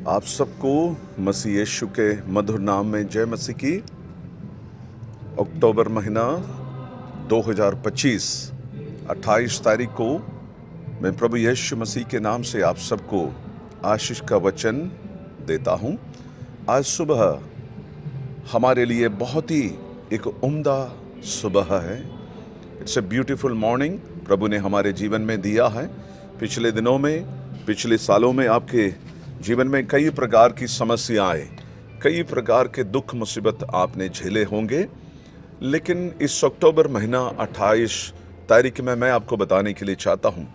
आप सबको मसीह यीशु के मधुर नाम में जय मसीह की। अक्टूबर महीना 2025 28 तारीख को मैं प्रभु यीशु मसीह के नाम से आप सबको आशीष का वचन देता हूं। आज सुबह हमारे लिए बहुत ही एक उम्दा सुबह है। इट्स ए ब्यूटीफुल मॉर्निंग प्रभु ने हमारे जीवन में दिया है। पिछले दिनों में, पिछले सालों में आपके जीवन में कई प्रकार की समस्याएं, कई प्रकार के दुख मुसीबत आपने झेले होंगे, लेकिन इस अक्टूबर महीना 28 तारीख में मैं आपको बताने के लिए चाहता हूं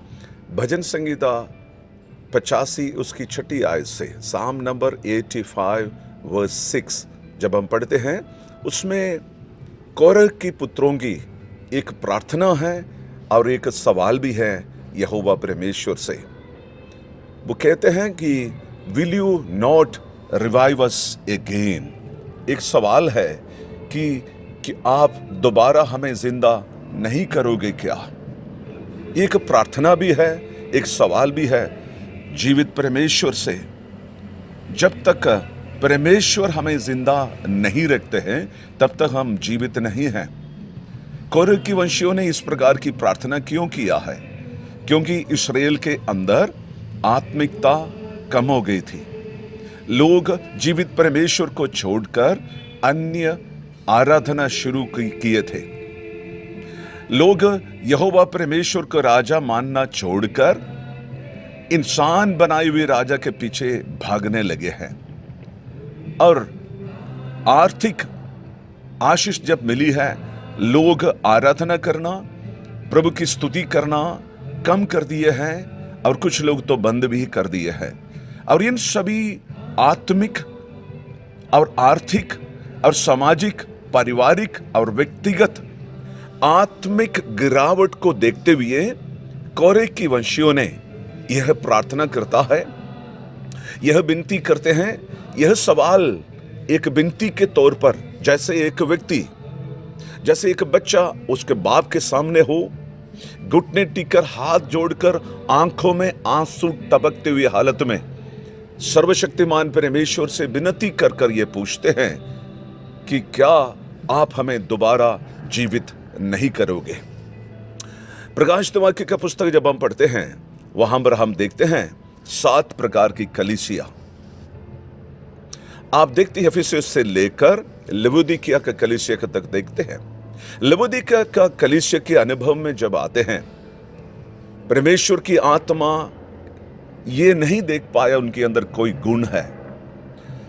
भजन संगीता 85 उसकी 6 आयत से, साम नंबर 85 वर्स 6 जब हम पढ़ते हैं, उसमें कोरह की पुत्रों की एक प्रार्थना है और एक सवाल भी है यहोवा परमेश्वर से। वो कहते हैं कि will you not revive us again. एक सवाल है कि आप दोबारा हमें जिंदा नहीं करोगे क्या। एक प्रार्थना भी है, एक सवाल भी है जीवित परमेश्वर से। जब तक परमेश्वर हमें जिंदा नहीं रखते हैं तब तक हम जीवित नहीं हैं। कोरह की वंशियों ने इस प्रकार की प्रार्थना क्यों किया है? क्योंकि इस्राएल के अंदर आत्मिकता कम हो गई थी। लोग जीवित परमेश्वर को छोड़कर अन्य आराधना शुरू किए थे। लोग यहोवा परमेश्वर को राजा मानना छोड़कर इंसान बनाए हुए राजा के पीछे भागने लगे हैं। और आर्थिक आशीष जब मिली है, लोग आराधना करना, प्रभु की स्तुति करना कम कर दिए हैं और कुछ लोग तो बंद भी कर दिए हैं। और इन सभी आत्मिक और आर्थिक और सामाजिक, पारिवारिक और व्यक्तिगत आत्मिक गिरावट को देखते हुए कोरह की वंशियों ने यह प्रार्थना करता है, यह विनती करते हैं। यह सवाल एक विनती के तौर पर, जैसे एक व्यक्ति, जैसे एक बच्चा उसके बाप के सामने हो, घुटने टिककर हाथ जोड़कर आंखों में आंसू टपकते हुए हालत में सर्वशक्तिमान परमेश्वर से विनती कर कर ये पूछते हैं कि क्या आप हमें दोबारा जीवित नहीं करोगे। प्रकाशित वाक्य का पुस्तक जब हम पढ़ते हैं, वहां पर हम देखते हैं 7 प्रकार की कलीसिया। आप देखते हैं इफिसुस से लेकर लवोदिकिया का कलीसिया तक देखते हैं। लवोदिकिया का कलीसिया के अनुभव में जब आते हैं, परमेश्वर की आत्मा ये नहीं देख पाया उनके अंदर कोई गुण है।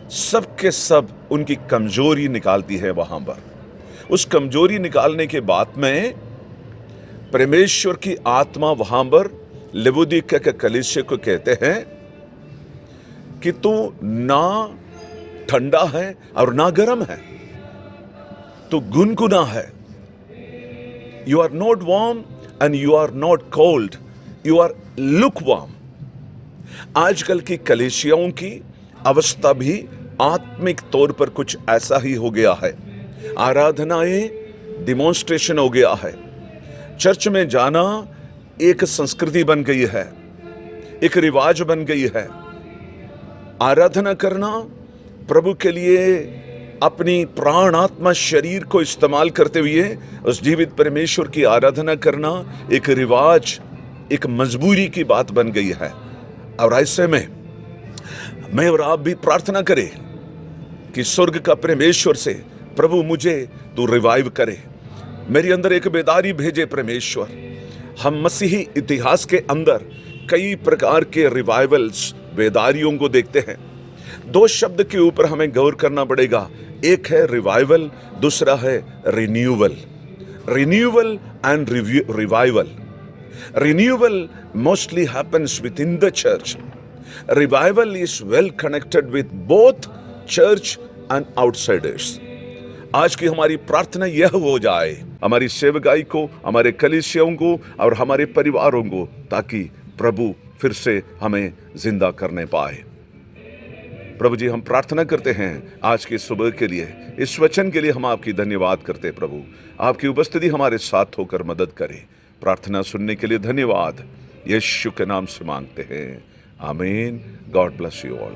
सब के सब उनकी कमजोरी निकालती है। वहां पर उस कमजोरी निकालने के बाद में परमेश्वर की आत्मा वहां पर लवोदिकिया के कलीसिया को कहते हैं कि तू ना ठंडा है और ना गर्म है, तो गुनगुना है। You are not warm and you are not cold, you are lukewarm. आजकल की कलीसियाओं की अवस्था भी आत्मिक तौर पर कुछ ऐसा ही हो गया है। आराधनाएं डिमॉन्स्ट्रेशन हो गया है। चर्च में जाना एक संस्कृति बन गई है, एक रिवाज बन गई है। आराधना करना, प्रभु के लिए अपनी प्राण, आत्मा, शरीर को इस्तेमाल करते हुए उस जीवित परमेश्वर की आराधना करना एक रिवाज, एक मजबूरी की बात बन गई है। और ऐसे में मैं और आप भी प्रार्थना करें कि स्वर्ग का परमेश्वर से, प्रभु मुझे तू रिवाइव करे, मेरे अंदर एक बेदारी भेजे परमेश्वर। हम मसीही इतिहास के अंदर कई प्रकार के रिवाइवल्स, बेदारियों को देखते हैं। 2 शब्द के ऊपर हमें गौर करना पड़ेगा। एक है रिवाइवल, दूसरा है renewal. Renewal and revival. Renewal mostly happens within the church. Revival is well connected with both church and outsiders. आज की हमारी प्रार्थना यह हो जाए, हमारी सेवकाई को, हमारे कलीसियाओं को और हमारे परिवारों को, ताकि प्रभु फिर से हमें जिंदा करने पाए। प्रभु जी, हम प्रार्थना करते हैं आज की सुबह के लिए, इस वचन के लिए हम आपकी धन्यवाद करते हैं। प्रभु, आपकी उपस्थिति हमारे साथ होकर मदद करे। प्रार्थना सुनने के लिए धन्यवाद। यीशु के नाम से मांगते हैं, आमीन। God bless you all.